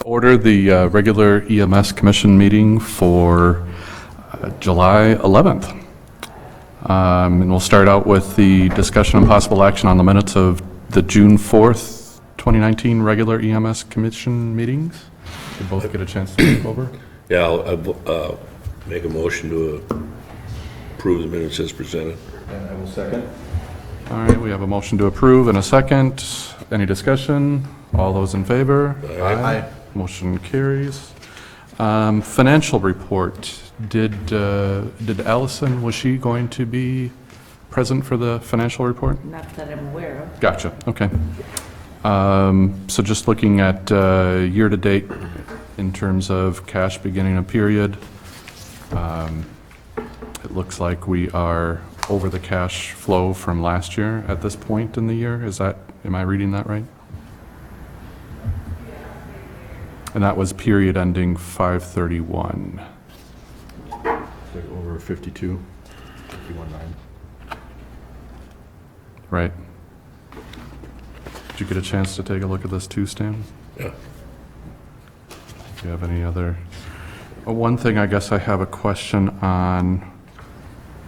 Order the regular EMS Commission meeting for July 11th. And we'll start out with the discussion and possible action on the minutes of the June 4th, 2019 regular EMS Commission meetings. Did both get a chance to look over? Yeah, I'll make a motion to approve the minutes as presented. And I will second. All right, we have a motion to approve and a second. Any discussion? All those in favor? Aye. Motion carries. Financial report. Did Allison, was she going to be present for the financial report? Not that I'm aware of. Gotcha, okay. So just looking at year-to-date in terms of cash beginning a period, it looks like we are over the cash flow from last year at this point in the year. Am I reading that right? And that was period ending 5/31. Over 52, 51.9. Right. Did you get a chance to take a look at this too, Stan? Yeah. Do you have any other? One thing I guess I have a question on,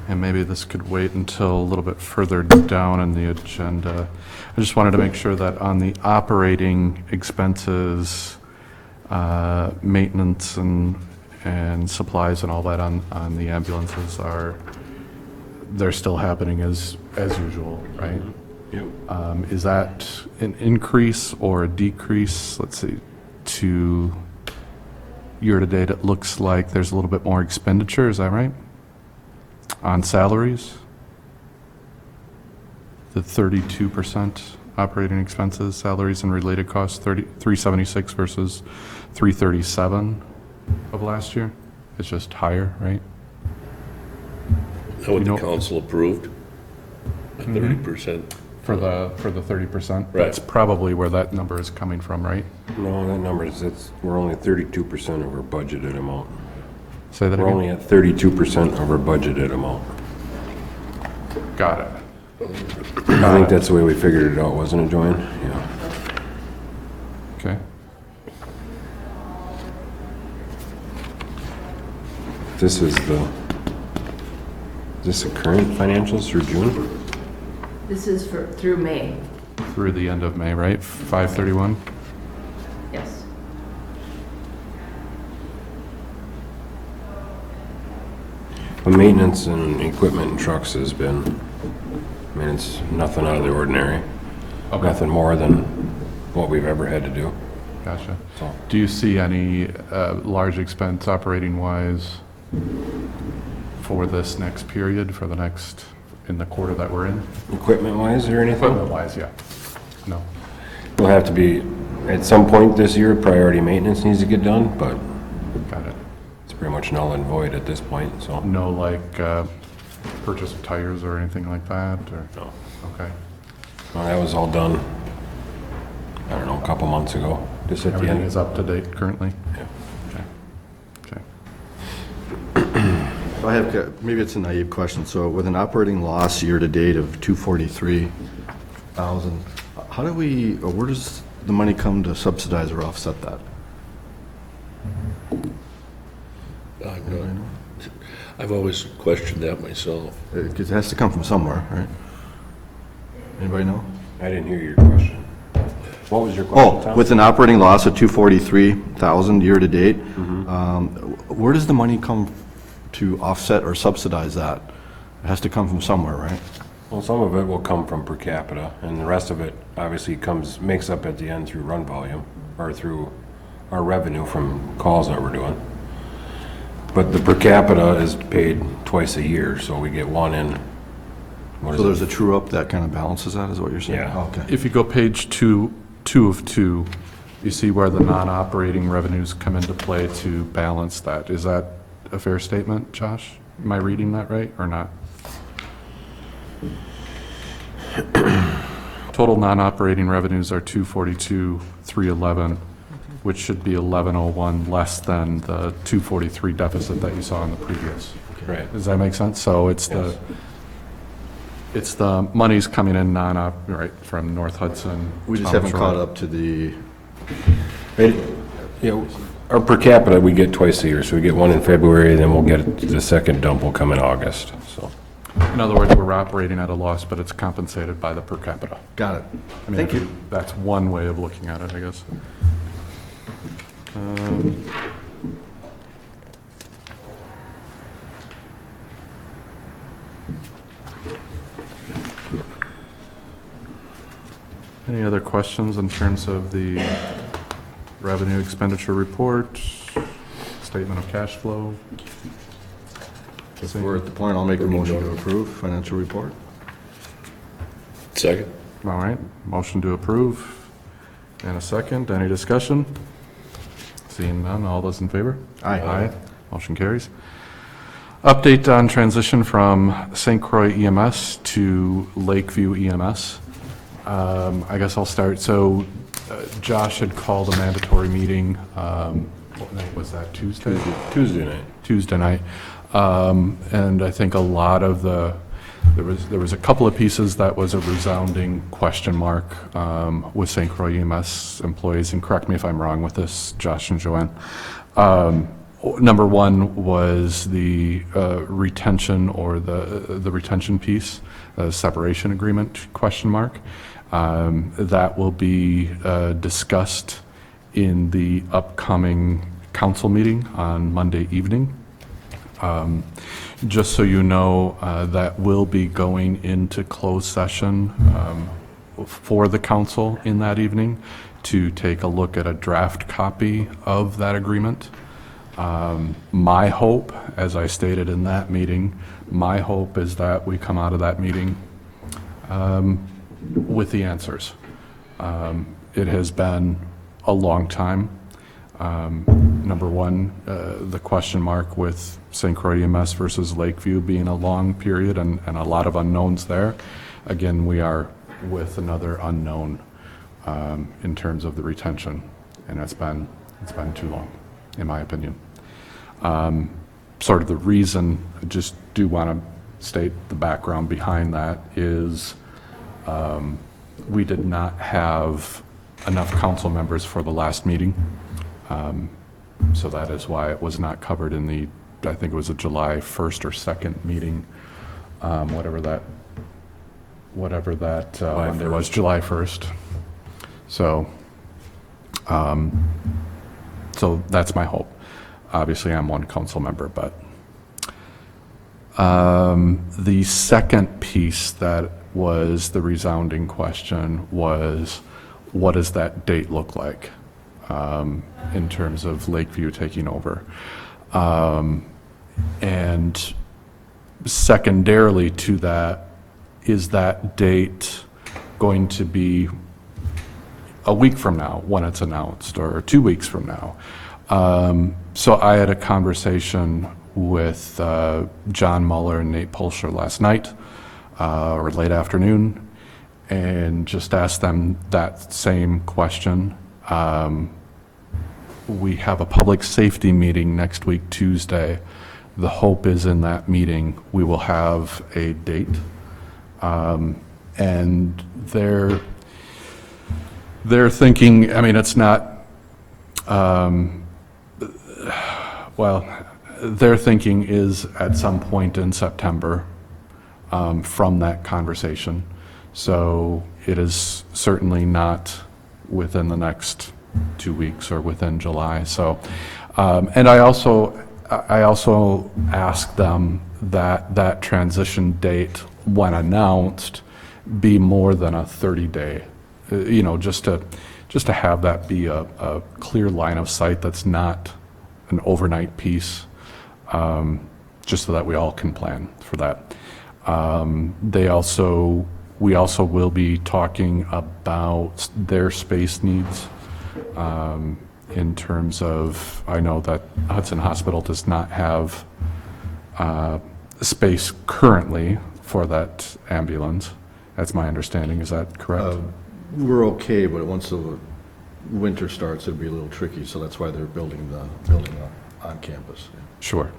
and maybe this could wait until a little bit further down in the agenda. I just wanted to make sure that on the operating expenses, maintenance and supplies and all that on the ambulances they're still happening as usual, right? Yep. Is that an increase or a decrease? Let's see, to year-to-date, it looks like there's a little bit more expenditure, is that right? On salaries? The 32% operating expenses, salaries and related costs, 376 versus 337 of last year? It's just higher, right? That what You the know- council approved? 30%. For the 30%? Right. That's probably where that number is coming from, right? No, that number is, we're only 32% of our budgeted amount. Say that We're again? only at 32% of our budgeted amount. Got it. I think that's the way we figured it out, wasn't it, Joanne? Yeah. Okay. This is the current financials through June? This is through May, Through the end of May, right? 5/31? yes. The maintenance and equipment and trucks has been, I mean, it's nothing out of the ordinary. Okay. Nothing more than what we've ever had to do. Gotcha. So, Do you see any large expense operating-wise for this next period, for the next, in the quarter that we're in? equipment-wise or anything? Equipment-wise, yeah. No. We'll have to be, at some point this year, priority maintenance needs to get done, but Got it. it's pretty much null and void at this point, so. No, like, purchase of tires or anything like that, or? No. Okay. Well, that was all done, I don't know, a couple months ago, just at the Everything end. is up to date currently? Yeah. Okay. I have, maybe it's a naive question. So with an operating loss year-to-date of 243,000, how do we, or where does the money come to subsidize or offset that? I've always questioned that myself. Because it has to come from somewhere, right? Anybody know? I didn't hear your question. What was your question, Oh, Tom? with an operating loss of 243,000 year-to-date, where does the money come to offset or subsidize that? It has to come from somewhere, right? Well, some of it will come from per capita, and the rest of it obviously makes up at the end through run volume, or through our revenue from calls that we're doing. But the per capita is paid twice a year, so we get one in, what So is there's it? a true-up that kind of balances that, is what you're saying? Yeah. Oh, okay. If you go page two of two, you see where the non-operating revenues come into play to balance that. Is that a fair statement, Josh? Am I reading that right or not? Total non-operating revenues are 242,311, which should be 1101 less than the 243 deficit that you saw in the previous. Right. Does that make sense? So it's Yes. it's the monies coming in right, from North Hudson. We just Thomas haven't Road. caught up to the, Yeah, our per capita, we get twice a year, so we get one in February, then we'll get the second dump will come in August, so. In other words, we're operating at a loss, but it's compensated by the per capita. Got it. I mean, Thank you. That's one way of looking at it, I guess. Any other questions in terms of the revenue expenditure report, statement of cash flow? If we're at the point, I'll make a motion to approve financial report. Second? All right, motion to approve and a second. Any discussion? Seeing none, all those in favor? Aye. Motion carries. Update on transition from St. Croix EMS to Lakeview EMS. I guess I'll start. So Josh had called a mandatory meeting, what night was that, Tuesday? Tuesday night. Tuesday night. And I think a lot of there was a couple of pieces that was a resounding question mark with St. Croix EMS employees, and correct me if I'm wrong with this, Josh and Joanne. Number one was the retention or the retention piece, separation agreement question mark. That will be discussed in the upcoming council meeting on Monday evening. Just so you know, that will be going into closed session for the council in that evening to take a look at a draft copy of that agreement. My hope, as I stated in that meeting, my hope is that we come out of that meeting with the answers. It has been a long time. Number one, the question mark with St. Croix EMS versus Lakeview being a long period and a lot of unknowns there. Again, we are with another unknown in terms of the retention, and it's been too long, in my opinion. Sort of the reason, I just do want to state the background behind that is we did not have enough council members for the last meeting. So that is why it was not covered in the, I think it was a July 1st or 2nd meeting, whatever that Monday was, July 1st. So, so that's my hope. Obviously, I'm one council member, but the second piece that was the resounding question was, what does that date look like in terms of Lakeview taking over? And secondarily to that, is that date going to be a week from now when it's announced, or 2 weeks from now? So I had a conversation with John Muller and Nate Pulsher last night, or late afternoon, and just asked them that same question. We have a public safety meeting next week, Tuesday. The hope is in that meeting we will have a date, and they're thinking, I mean, it's not, well, their thinking is at some point in September from that conversation. So it is certainly not within the next 2 weeks or within July. So, and I also asked them that that transition date, when announced, be more than a 30-day, you know, just to have that be a clear line of sight that's not an overnight piece, just so that we all can plan for that. We also will be talking about their space needs in terms of, I know that Hudson Hospital does not have space currently for that ambulance. That's my understanding. Is that correct? We're okay, but once the winter starts, it'll be a little tricky, so that's why they're building the building on campus. Sure.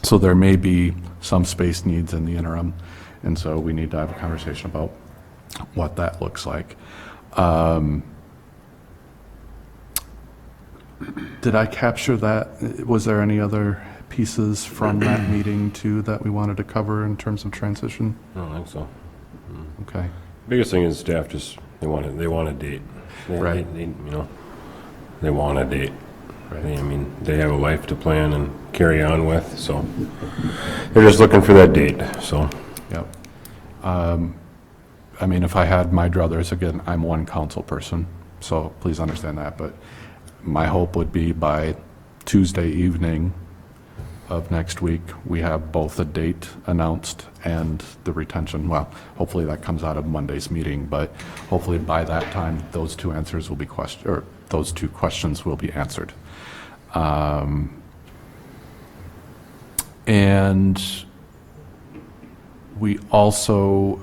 So there may be some space needs in the interim, and so we need to have a conversation about what that looks like. Did I capture that? Was there any other pieces from that meeting too that we wanted to cover in terms of transition? I don't think so. Okay. Biggest thing is staff just, they want a date. Right. They, you know, they want a date. Right. I mean, they have a life to plan and carry on with, so they're just looking for that date, so. Yep. I mean, if I had my druthers, again, I'm one council person, so please understand that, but my hope would be by Tuesday evening of next week, we have both a date announced and the retention. Well, hopefully that comes out of Monday's meeting, but hopefully by that time, those two answers will be those two questions will be answered. And we also,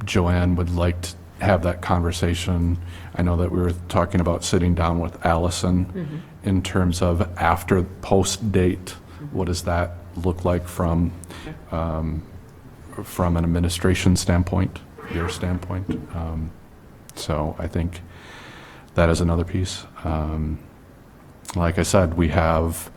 Joanne would like to have that conversation. I know that we were talking about sitting down with Allison in terms of after post date. What does that look like from an administration standpoint, your standpoint? So I think that is another piece. Like I said, we have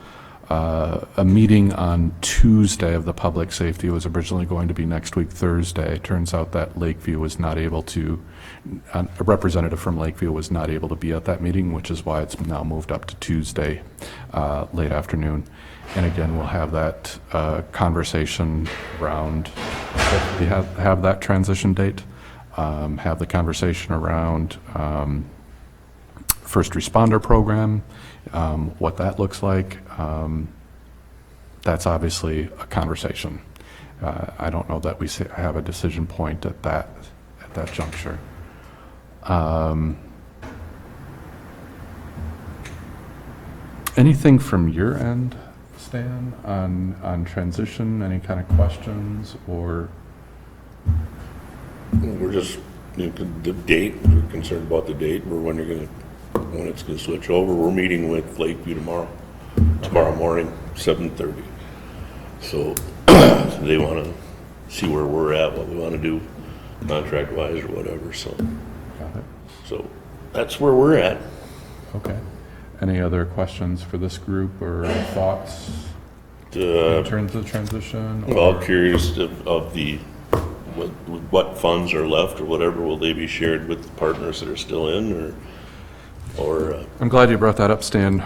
a meeting on Tuesday of the public safety. It was originally going to be next week, Thursday. Turns out that Lakeview was not able to, a representative from Lakeview was not able to be at that meeting, which is why it's now moved up to Tuesday, late afternoon. And again, we'll have that conversation around, we have that transition date, have the conversation around first responder program, what that looks like. That's obviously a conversation. I don't know that we have a decision point at that juncture. Anything from your end, Stan, on transition? Any kind of questions or? We're just, the date, we're concerned about the date, or when it's gonna switch over. We're meeting with Lakeview tomorrow morning, 7:30. So they wanna see where we're at, what we wanna do contract-wise or whatever, so. Got it. So that's where we're at. Okay. Any other questions for this group or thoughts in terms of transition? Well, curious of the, what funds are left or whatever, will they be shared with the partners that are still in, or I'm glad you brought that up, Stan,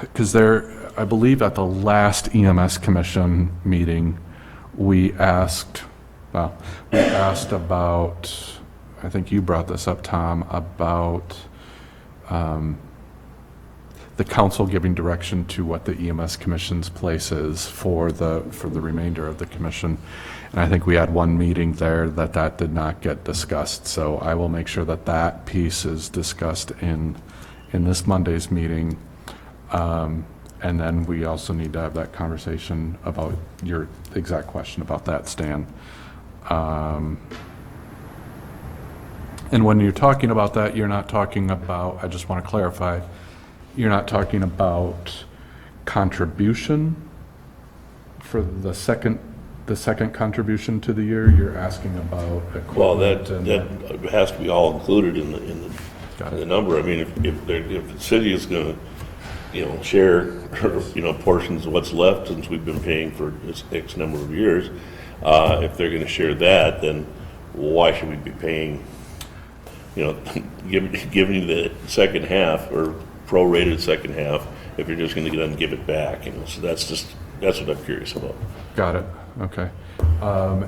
because I believe at the last EMS Commission meeting, we asked about, I think you brought this up, Tom, about the council giving direction to what the EMS Commission's place is for the remainder of the commission. And I think we had one meeting there that did not get discussed. So I will make sure that piece is discussed in this Monday's meeting. And then we also need to have that conversation about your exact question about that, Stan. And when you're talking about that, you're not talking about, I just want to clarify, you're not talking about contribution for the second contribution to the year. You're asking about equipment. well, that and has to be all included in Got it. the number. I mean, if the city is gonna, share, portions of what's left, since we've been paying for this X number of years, if they're gonna share that, then why should we be paying, giving you the second half or prorated second half if you're just gonna then give it back, so that's what I'm curious about. Got it. Okay.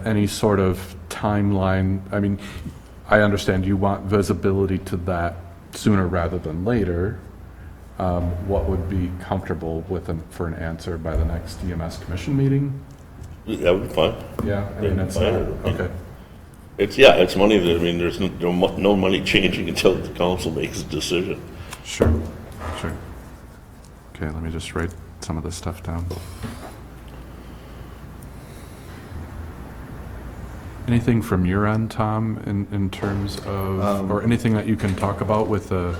Any sort of timeline? I mean, I understand you want visibility to that sooner rather than later. What would be comfortable for an answer by the next EMS Commission meeting? That would be fine. Yeah, I mean, it's, Fine. okay. It's money that, there's no money changing until the council makes a decision. Sure. Okay, let me just write some of this stuff down. Anything from your end, Tom, in terms of, or anything that you can talk about with the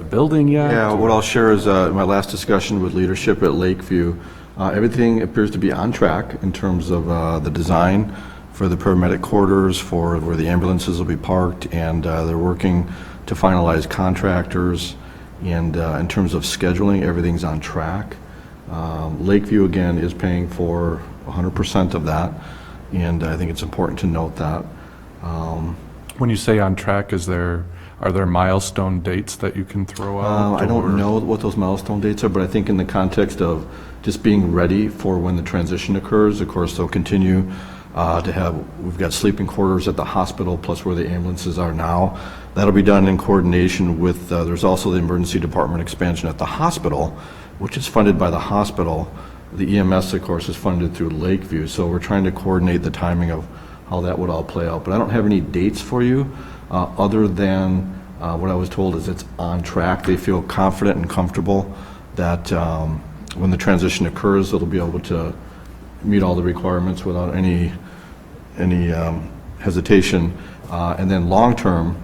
building yet? Yeah, what I'll share is my last discussion with leadership at Lakeview. Everything appears to be on track in terms of the design for the paramedic quarters, for where the ambulances will be parked, and they're working to finalize contractors And in terms of scheduling, everything's on track. Lakeview, again, is paying for 100% of that, and I think it's important to note that. When you say on track, are there milestone dates that you can throw out? I don't or- know what those milestone dates are, but I think in the context of just being ready for when the transition occurs, of course, they'll continue we've got sleeping quarters at the hospital plus where the ambulances are now. That'll be done in coordination with, there's also the emergency department expansion at the hospital, which is funded by the hospital. The EMS, of course, is funded through Lakeview, so we're trying to coordinate the timing of how that would all play out. But I don't have any dates for you, other than what I was told is it's on track. They feel confident and comfortable that when the transition occurs, it'll be able to meet all the requirements without any hesitation. And then long-term,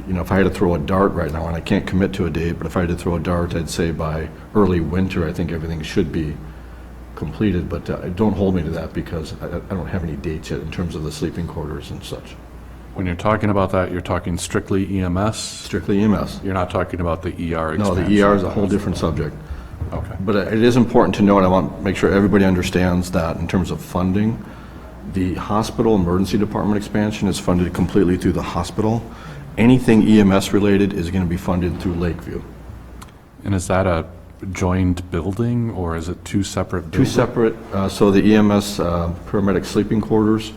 if I had to throw a dart right now, and I can't commit to a date, but if I had to throw a dart, I'd say by early winter, I think everything should be completed. But don't hold me to that because I don't have any dates yet in terms of the sleeping quarters and such. When you're talking about that, you're talking strictly EMS? Strictly EMS. You're not talking about the ER No, expansion? the ER is a whole different subject. Okay. But it is important to note, I want to make sure everybody understands that in terms of funding, the hospital emergency department expansion is funded completely through the hospital. Anything EMS related is going to be funded through Lakeview. And is that a joined building, or is it two separate Two buildings? separate, so the EMS paramedic sleeping quarters,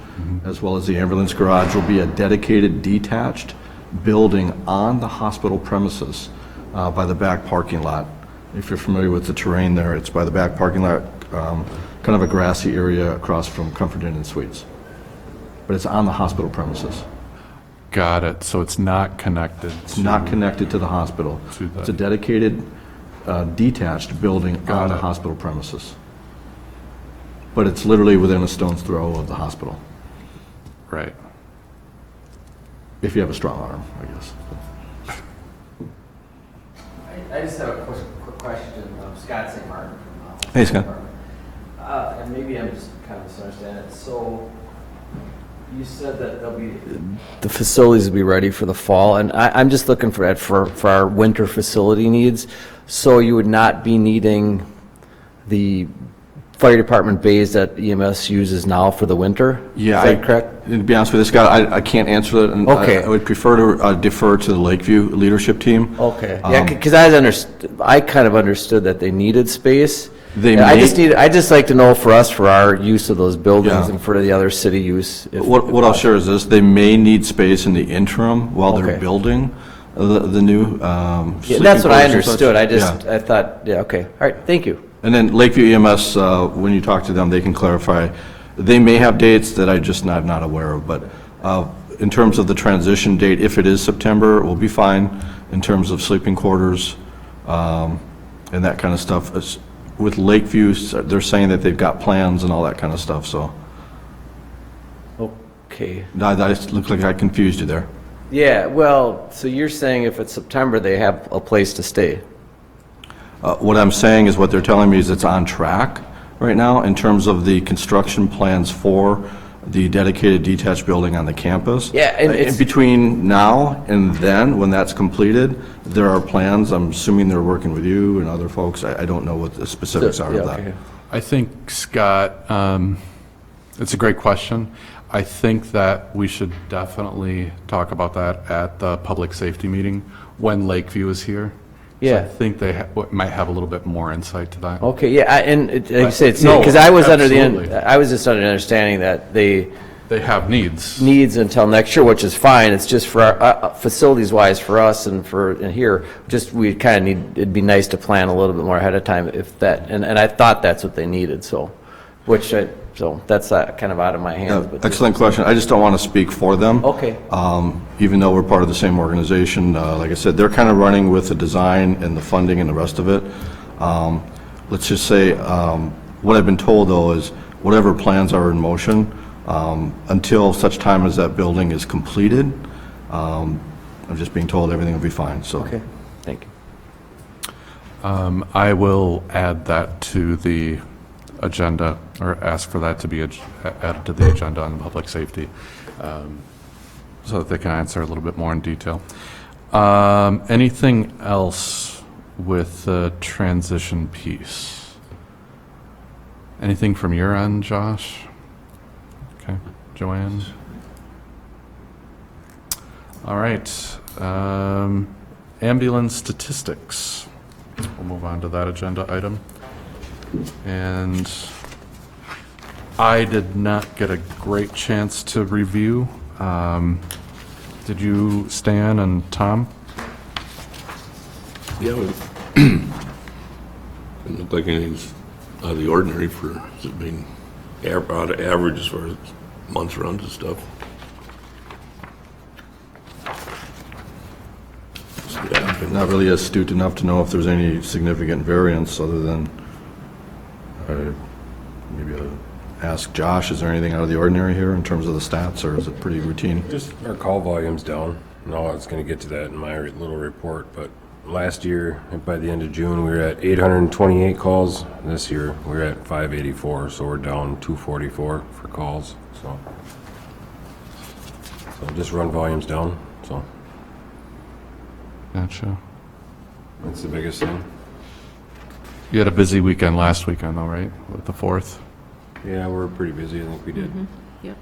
as well as the ambulance garage, will be a dedicated, detached building on the hospital premises by the back parking lot. If you're familiar with the terrain there, it's by the back parking lot, kind of a grassy area across from Comfort Inn and Suites. But it's on the hospital premises. Got it. So it's not connected It's not connected to the hospital. To the- It's a dedicated, detached building Got on the it. hospital premises. But it's literally within a stone's throw of the hospital, Right. if you have a strong arm, I guess. I just have a quick question. Scott St. Martin from Hey, Scott. and maybe I'm just kind of misunderstanding it. So you said that the facilities will be ready for the fall, and I'm just looking for that for our winter facility needs. So you would not be needing the fire department bays that EMS uses now for the winter? Yeah, Is that correct? To be honest with you, Scott, I can't answer that, and Okay. I would prefer to defer to the Lakeview leadership team. Okay, yeah, because I kind of understood that they needed space. They Yeah, may- I just like to know for us, for our use of those buildings Yeah. and for the other city use. if- What I'll share is this, they may need space in the interim while they're Okay. building the new Yeah, sleeping that's what I quarters and such. understood. Yeah. I thought, yeah, okay, all right, thank you. And then Lakeview EMS, when you talk to them, they can clarify. They may have dates that I'm not aware of, but in terms of the transition date, if it is September, we'll be fine in terms of sleeping quarters and that kind of stuff. With Lakeview, they're saying that they've got plans and all that kind of stuff, so. Okay, That looks like I confused you there. yeah, well, so you're saying if it's September, they have a place to stay? What I'm saying is, what they're telling me is it's on track right now in terms of the construction plans for the dedicated detached building on the campus. Yeah, and In it's- between now and then, when that's completed, there are plans. I'm assuming they're working with you and other folks. I don't know what the specifics are Yeah, of that. okay. I think, Scott, it's a great question. I think that we should definitely talk about that at the public safety meeting when Lakeview is here. So I Yeah. think they might have a little bit more insight to that. Okay, yeah, like you said, No, because I was absolutely. I was just under the understanding that they They have needs. needs until next year, which is fine. It's just for our, facilities-wise for us and here, just we kind of need, it'd be nice to plan a little bit more ahead of time if that, and I thought that's what they needed, so, so that's kind of out of my hands. but- Excellent question. I just don't want to speak for them. Okay. Even though we're part of the same organization, like I said, they're kind of running with the design and the funding and the rest of it. Let's just say, what I've been told, though, is whatever plans are in motion, until such time as that building is completed, I'm just being told everything will be fine, so. Okay, thank you. I will add that to the agenda, or ask for that to be added to the agenda on public safety, so that they can answer a little bit more in detail. Anything else with the transition piece? Anything from your end, Josh? Okay, Joanne? All right, ambulance statistics. We'll move on to that agenda item. And I did not get a great chance to review. Did you, Stan and Tom? Yeah, it doesn't look like anything's out of the ordinary for, it being out of average as far as months runs and stuff. Staffing. Not really astute enough to know if there's any significant variance other than, maybe ask Josh, is there anything out of the ordinary here in terms of the stats, or is it pretty routine? Just our call volume's down. No, I was gonna get to that in my little report, but last year, by the end of June, we were at 828 calls. This year, we're at 584, so we're down 244 for calls, so just run volume's down, so Gotcha. that's the biggest thing. You had a busy weekend last weekend, though, right? With the 4th? Yeah, we're pretty busy. I think we did Yep.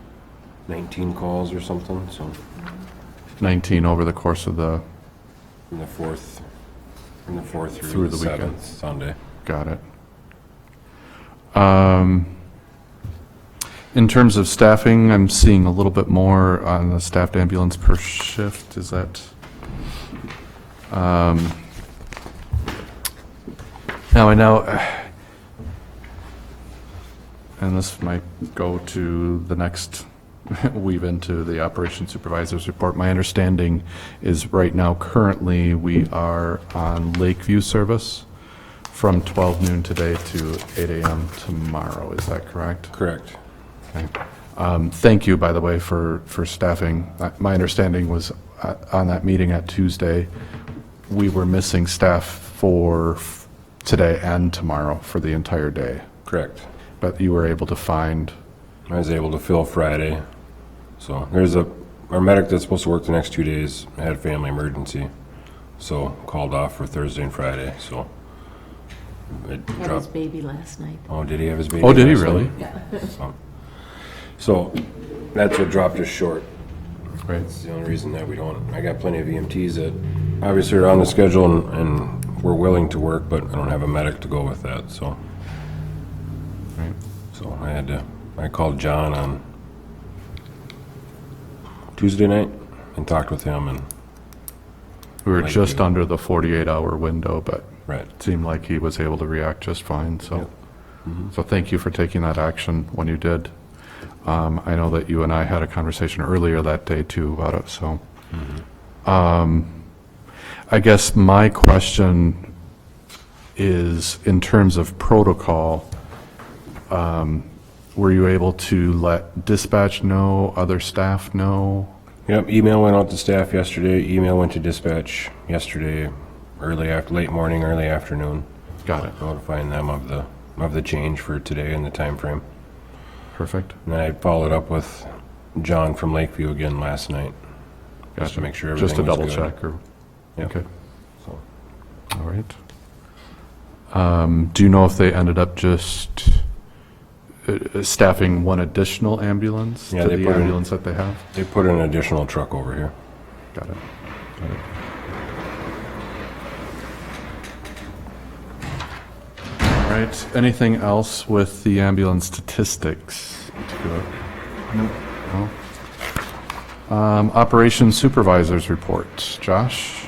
19 calls or something, so 19 over the course of the, from the 4th Through through the the weekend. 7th, Sunday. got it. In terms of staffing, I'm seeing a little bit more on the staffed ambulance per shift. Is that? Now I know, and this might go to the next, weave into the operations supervisor's report. My understanding is right now, currently, we are on Lakeview service from 12 noon today to 8 a.m. tomorrow. Is that correct? Correct. Okay. Thank you, by the way, for staffing. My understanding was on that meeting at Tuesday, we were missing staff for today and tomorrow for the entire day. Correct. But you were able to find, I was able to fill Friday. So our medic that's supposed to work the next 2 days had a family emergency. So called off for Thursday and Friday, so it Had his dropped. baby last night. Oh, did he have his baby? oh, did he last really? night? So that's what dropped us short. Right. It's the only reason that we don't, I got plenty of EMTs that obviously are on the schedule and we're willing to work, but I don't have a medic to go with that, so. Right. So I called John on Tuesday night and talked with him and, We were Thank just you. under the 48-hour window, but right. it seemed like he was able to react just fine, so. So thank you for taking that action when you did. I know that you and I had a conversation earlier that day too about it, so. I guess my question is, in terms of protocol, were you able to let dispatch know, other staff know? Yep, email went out to staff yesterday, email went to dispatch yesterday, late morning, early afternoon, Got it, notifying them of the change for today and the time frame. perfect. And then I followed up with John from Lakeview again last night, just to Gotcha. make sure Just to everything was double good. check, or, Yep. okay, So, all right. Do you know if they ended up just staffing one additional ambulance Yeah, to they the put in- ambulance that they have? they put an additional truck over here. Got it. Got it. All right, anything else with the ambulance statistics? No. Operations supervisors report. Josh?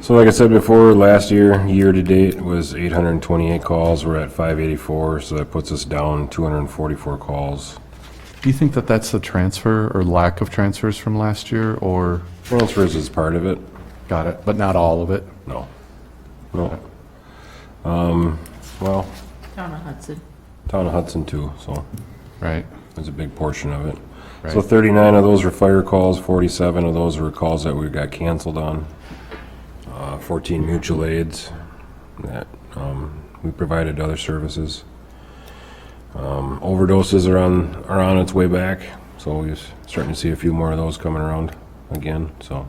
So like I said before, last year to date was 828 calls. We're at 584, so that puts us down 244 calls. Do you think that that's the transfer or lack of transfers from last year, or, Transfers is part of it. got it, but not all of it? No. No. Well, Town of Hudson. Town of Hudson too, so Right, there's a big portion of it. So right, 39 of those were fire calls, 47 of those were calls that we got canceled on. 14 mutual aids that we provided other services. Overdoses are on its way back, so we're starting to see a few more of those coming around again, so.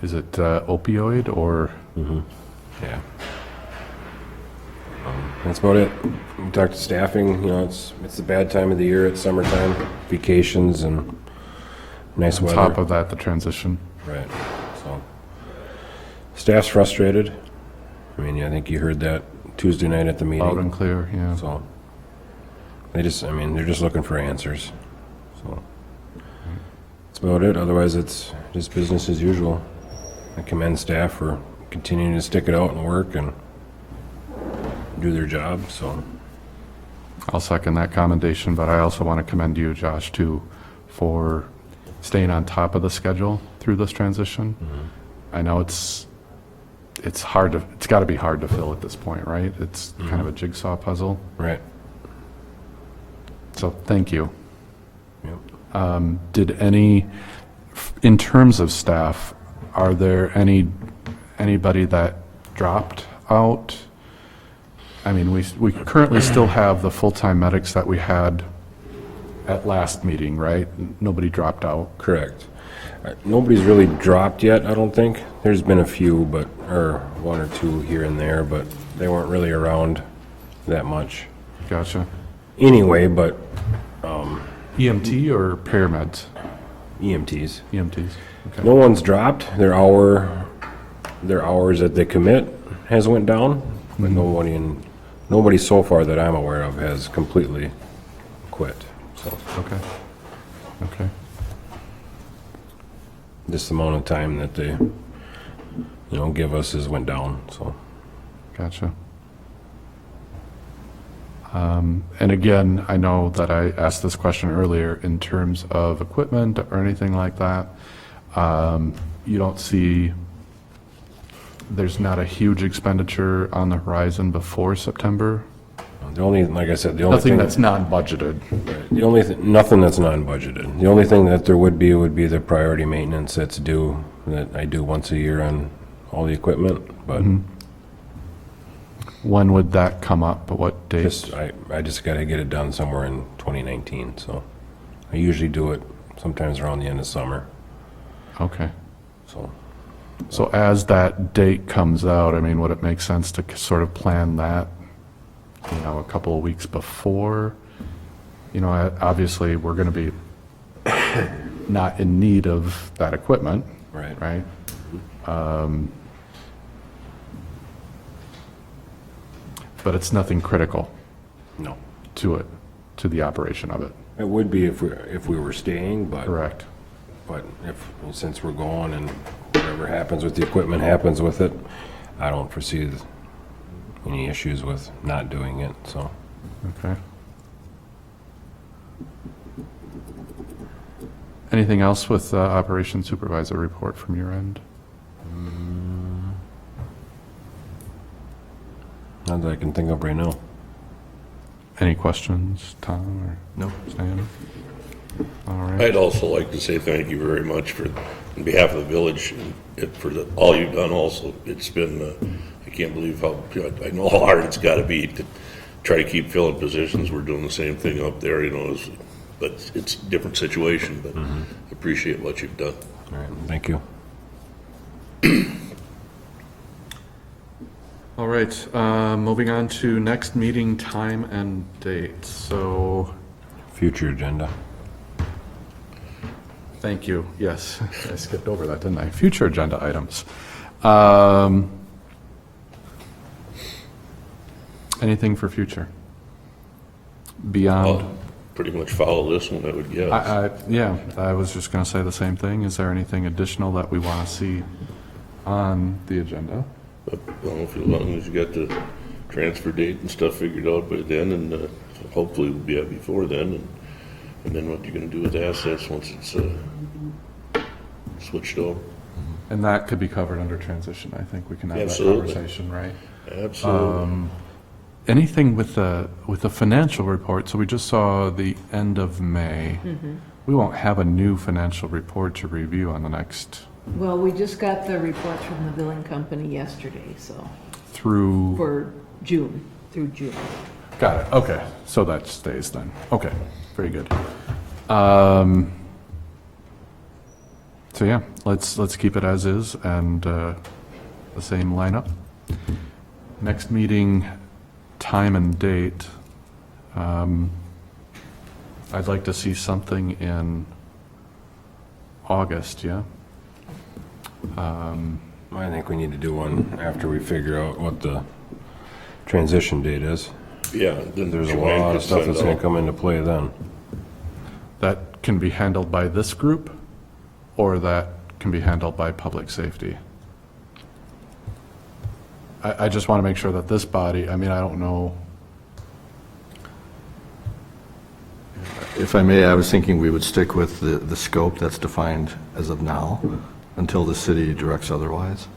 Is it opioid or? Yeah. That's about it. We talked to staffing, it's the bad time of the year, it's summertime, vacations and nice On weather. top of that, the transition. Right, so. Staff's frustrated. I mean, I think you heard that Tuesday night at the meeting. Loud and clear, yeah. So, they're just looking for answers, so. That's about it, otherwise it's just business as usual. I commend staff for continuing to stick it out and work and do their job, so. I'll second that commendation, but I also want to commend you, Josh, too, for staying on top of the schedule through this transition. I know it's hard to, it's got to be hard to fill at this point, right? It's kind of a jigsaw puzzle. Right. So thank you. Yep. Did in terms of staff, are there anybody that dropped out? I mean, we currently still have the full-time medics that we had at last meeting, right? Nobody dropped out. Correct. Nobody's really dropped yet, I don't think. There's been a few, or one or two here and there, but they weren't really around that much. Gotcha. Anyway, but EMT or parameds? EMTs. EMTs. Okay. No one's dropped. Their hours that they commit has went down, but nobody so far that I'm aware of has completely quit. So Okay. Okay. this amount of time that they, give us has went down. So Gotcha. And again, I know that I asked this question earlier in terms of equipment or anything like that. You don't see, there's not a huge expenditure on the horizon before September? like I said, the only Nothing thing that's non-budgeted. nothing that's non-budgeted. The only thing that there would be the priority maintenance that's due, that I do once a year on all the equipment, but When would that come up? What date? I just gotta get it done somewhere in 2019, so. I usually do it sometimes around the end of summer, Okay. so. So as that date comes out, I mean, would it make sense to sort of plan that, a couple of weeks before? Obviously, we're going to be not in need of that equipment, Right. right? But it's nothing critical No. to it, to the operation of it, It would be if we were staying, but. correct? But since we're going and whatever happens with the equipment happens with it, I don't foresee any issues with not doing it, so. Okay. Anything else with the operations supervisor report from your end? Not that I can think of right now. Any questions, Tom or No. Stan? All right. I'd also like to say thank you very much on behalf of the village, for all you've done also. It's been, I can't believe I know how hard it's gotta be to try to keep filling positions. We're doing the same thing up there, but it's a different situation, but appreciate what you've done. All right, thank you. All right, moving on to next meeting time and date. So, Future agenda. thank you. Yes, I skipped over that, didn't I? Future agenda items. Anything for future? Beyond? I'll pretty much follow this one, I would guess. Yeah, I was just going to say the same thing. Is there anything additional that we want to see on the agenda? But, as long as you got the transfer date and stuff figured out by then, and hopefully we'll be out before then, and then what you're gonna do with assets once it's switched over. And that could be covered under transition. I think we can have that Absolutely. conversation, right? Absolutely. Anything with the financial report? So we just saw the end of May. We won't have a new financial report to review on the next Well, we just got the report from the billing company yesterday, so, through. for June, through June. Got it. Okay, so that stays then. Okay, very good. Is So yeah, let's keep it as is and the same lineup. Next meeting, time and date. I'd like to see something in August, yeah? I think we need to do one after we figure out what the transition date is. Yeah, then There's a Joanne lot could of stuff send that's gonna out- come into play then. That can be handled by this group, or that can be handled by public safety. I just want to make sure that this body, I mean, I don't know, If I may, I was thinking we would stick with the scope that's defined as of now until the city directs otherwise.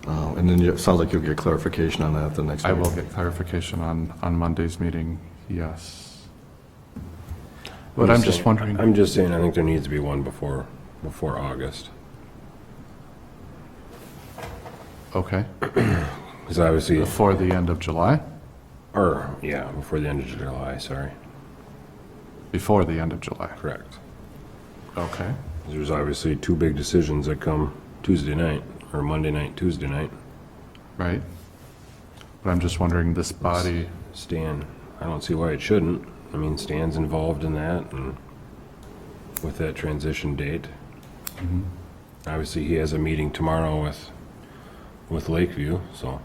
And then it sounds like you'll get clarification on that at the next I meeting. will get clarification on Monday's meeting, yes. But I'm just wondering, I'm just saying, I think there needs to be one before August. okay, Because obviously, before the end of July? or, yeah, before the end of July, sorry. Before the end of July, Correct. okay. There's obviously two big decisions that come Tuesday night, or Monday night, Tuesday night. Right? But I'm just wondering, this body, Stan, I don't see why it shouldn't. I mean, Stan's involved in that and with that transition date. Obviously, he has a meeting tomorrow with Lakeview, so.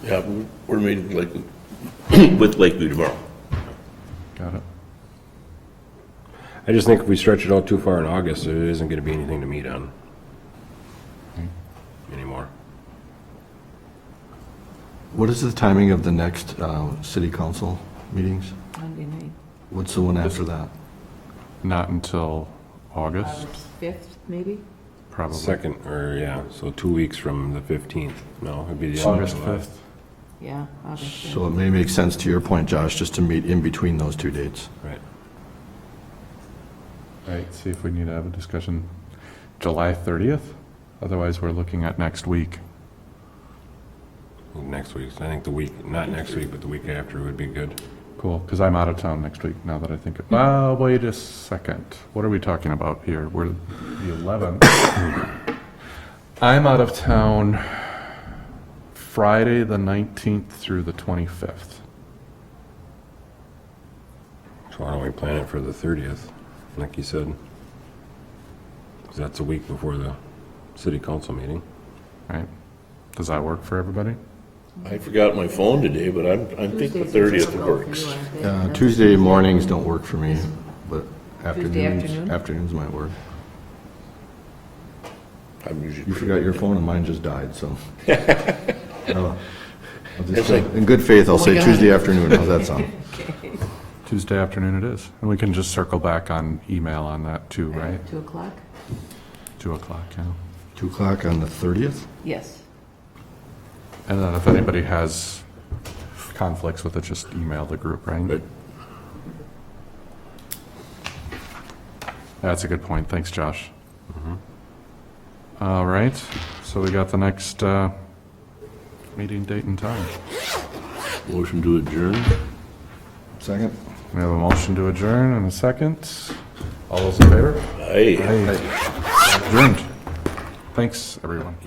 Yeah, we're meeting like, with Lakeview tomorrow. got it. I just think if we stretch it out too far in August, there isn't gonna be anything to meet on anymore. What is the timing of the next city council meetings? Monday night, What's the one after that? Not until August, 5th, maybe? probably. Second, or yeah, so 2 weeks from the 15th. No, it'd be the end of August July. 5th. Yeah, August 5th. So it may make sense, to your point, Josh, just to meet in between those two dates. Right. Right, see if we need to have a discussion July 30th? Otherwise, we're looking at next week. Next week, I think the week, not next week, but the week after would be good. Cool, because I'm out of town next week, now that I think of, well, wait a second. What are we talking about here? We're the 11th. I'm out of town Friday, the 19th through the 25th. So why don't we plan it for the 30th, like you said? 'Cause that's a week before the city council meeting. Right? Does that work for everybody? I forgot my phone today, but I think the Tuesdays are 30th difficult for works. you, aren't they? That's- Tuesday mornings don't work for me, but afternoon? afternoons might work. I'm usually. You forgot your phone and mine just died, so. I'll just It's like- In good faith, I'll say God. Tuesday afternoon. How's that sound? Tuesday afternoon it is. And we can just circle back on email on that too, right? 2 o'clock? 2 o'clock, yeah. 2 o'clock on the 30th? Yes. And then if anybody has conflicts with it, just email the group, right? Right. That's a good point. Thanks, Josh. All right, so we got the next meeting date and time. Motion to adjourn? Second? We have a motion to adjourn and a second. All those in favor? Aye. Adjourned. Thanks, everyone.